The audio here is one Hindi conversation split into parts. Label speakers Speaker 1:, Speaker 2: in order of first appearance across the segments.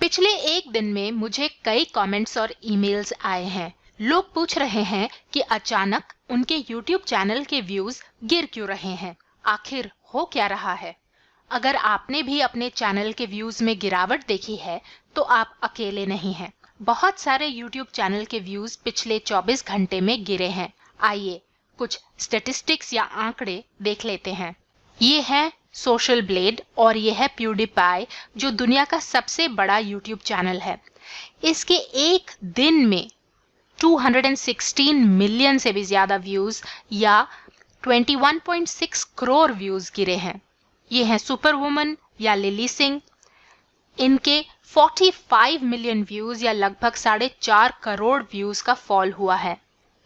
Speaker 1: पिछले एक दिन में मुझे कई कमेंट्स और ईमेल्स आए हैं। लोग पूछ रहे हैं कि अचानक उनके YouTube चैनल के व्यूज गिर क्यों रहे हैं, आखिर हो क्या रहा है। अगर आपने भी अपने चैनल के व्यूज में गिरावट देखी है तो आप अकेले नहीं हैं। बहुत सारे YouTube चैनल के व्यूज पिछले 24 घंटे में गिरे हैं। आइए कुछ स्टैटिस्टिक्स या आंकड़े देख लेते हैं। ये है सोशल ब्लेड और ये है प्यूडीपाई, जो दुनिया का सबसे बड़ा YouTube चैनल है। इसके एक दिन में 216 मिलियन से भी ज्यादा व्यूज या 21.6 करोड़ व्यूज गिरे हैं। ये हैं सुपर वुमन या लिली सिंह। इनके 45 मिलियन व्यूज या लगभग 4.5 करोड़ व्यूज का फॉल हुआ है।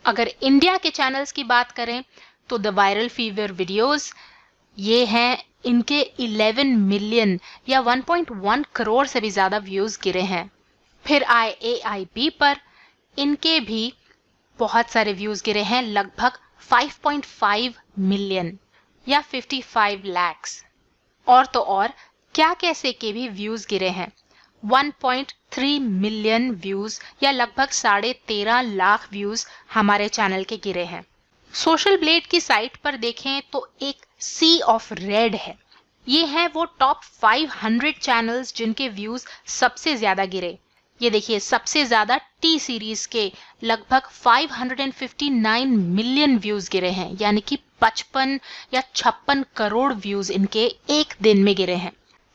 Speaker 1: अगर इंडिया के चैनल्स की बात करें तो द वायरल फीवर वीडियोस, ये हैं, इनके 11 मिलियन या 1.1 करोड़ से भी ज्यादा व्यूज गिरे हैं। फिर आए AIP पर, इनके भी बहुत सारे व्यूज गिरे हैं, लगभग 5.5 मिलियन या 55 लाख्स। और तो और क्या कैसे के भी व्यूज गिरे हैं, 1.3 मिलियन व्यूज या लगभग 13.5 लाख व्यूज हमारे चैनल के गिरे हैं। सोशल ब्लेड की साइट पर देखें तो एक सी ऑफ रेड है। ये है वो टॉप 500 चैनल्स जिनके व्यूज सबसे ज्यादा गिरे। ये देखिए, सबसे ज्यादा टी सीरीज के लगभग 559 मिलियन व्यूज गिरे हैं, यानी कि 55 या 56 करोड़ व्यूज इनके एक दिन में गिरे हैं।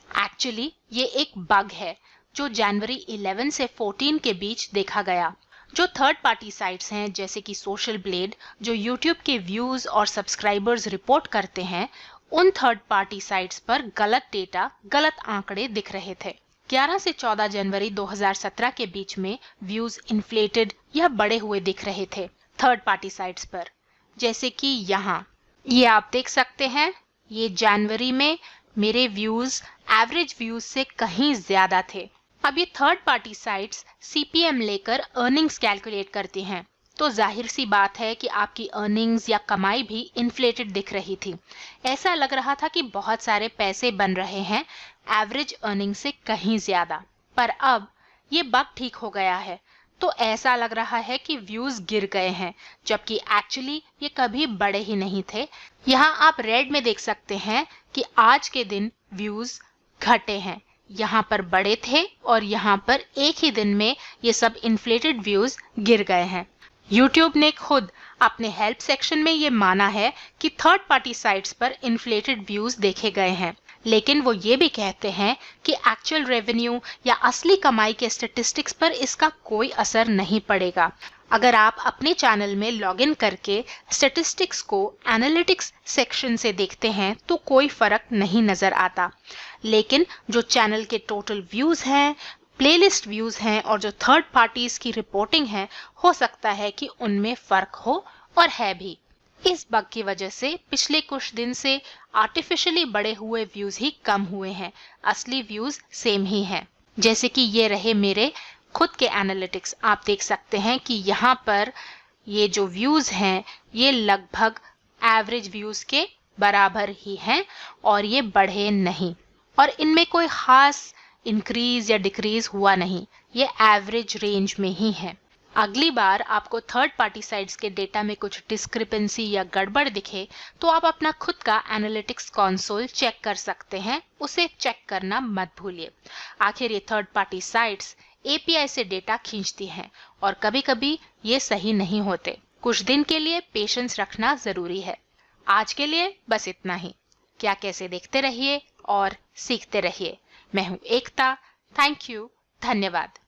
Speaker 1: एक्चुअली ये एक बग है जो जनवरी 11 से 14 के बीच देखा गया। जो थर्ड पार्टी साइट्स हैं जैसे कि सोशल ब्लेड, जो YouTube के व्यूज और सब्सक्राइबर्स रिपोर्ट करते हैं, उन थर्ड पार्टी साइट्स पर गलत डेटा, गलत आंकड़े दिख रहे थे। 11 से 14 जनवरी 2017 के बीच में व्यूज इन्फ्लेटेड या बढ़े हुए दिख रहे थे थर्ड पार्टी साइट्स पर, जैसे कि यहाँ ये आप देख सकते हैं। ये जनवरी में मेरे व्यूज एवरेज व्यूज से कहीं ज्यादा थे। अब ये थर्ड पार्टी साइट्स CPM लेकर अर्निंग्स कैलकुलेट करती हैं, तो जाहिर सी बात है कि आपकी अर्निंग्स या कमाई भी इन्फ्लेटेड दिख रही थी। ऐसा लग रहा था कि बहुत सारे पैसे बन रहे हैं एवरेज अर्निंग से कहीं ज्यादा। पर अब ये बग ठीक हो गया है, तो ऐसा लग रहा है कि व्यूज गिर गए हैं, जबकि एक्चुअली ये कभी बढ़े ही नहीं थे। यहाँ आप रेड में देख सकते हैं कि आज के दिन व्यूज घटे हैं। यहाँ पर बड़े थे और यहाँ पर एक ही दिन में ये सब इन्फ्लेटेड व्यूज गिर गए हैं। YouTube ने खुद अपने हेल्प सेक्शन में ये माना है कि थर्ड पार्टी साइट्स पर इन्फ्लेटेड व्यूज देखे गए हैं, लेकिन वो ये भी कहते हैं कि एक्चुअल रेवेन्यू या असली कमाई के स्टैटिस्टिक्स पर इसका कोई असर नहीं पड़ेगा। अगर आप अपने चैनल में लॉगिन करके स्टैटिस्टिक्स को एनालिटिक्स सेक्शन से देखते हैं तो कोई फर्क नहीं नजर आता, लेकिन जो चैनल के टोटल व्यूज हैं, प्लेलिस्ट व्यूज हैं और जो थर्ड पार्टीज की रिपोर्टिंग है, हो सकता है कि उनमें फर्क हो, और है भी। इस बग की वजह से पिछले कुछ दिन से आर्टिफिशियली बढ़े हुए व्यूज ही कम हुए हैं, असली व्यूज सेम ही हैं। जैसे कि ये रहे मेरे खुद के एनालिटिक्स, आप देख सकते हैं कि यहाँ पर ये जो व्यूज हैं ये लगभग एवरेज व्यूज के बराबर ही हैं और ये बढ़े नहीं, और इनमें कोई खास इंक्रीज या डिक्रीज हुआ नहीं, ये एवरेज रेंज में ही है। अगली बार आपको थर्ड पार्टी साइट्स के डेटा में कुछ डिस्क्रिपेंसी या गड़बड़ दिखे तो आप अपना खुद का एनालिटिक्स कंसोल चेक कर सकते हैं, उसे चेक करना मत भूलिए। आखिर ये थर्ड पार्टी साइट्स API से डेटा खींचती हैं और कभी-कभी ये सही नहीं होते। कुछ दिन के लिए पेशेंस रखना जरूरी है। आज के लिए बस इतना ही। क्या कैसे देखते रहिए और सीखते रहिए। मैं हूँ एकता। थैंक यू, धन्यवाद।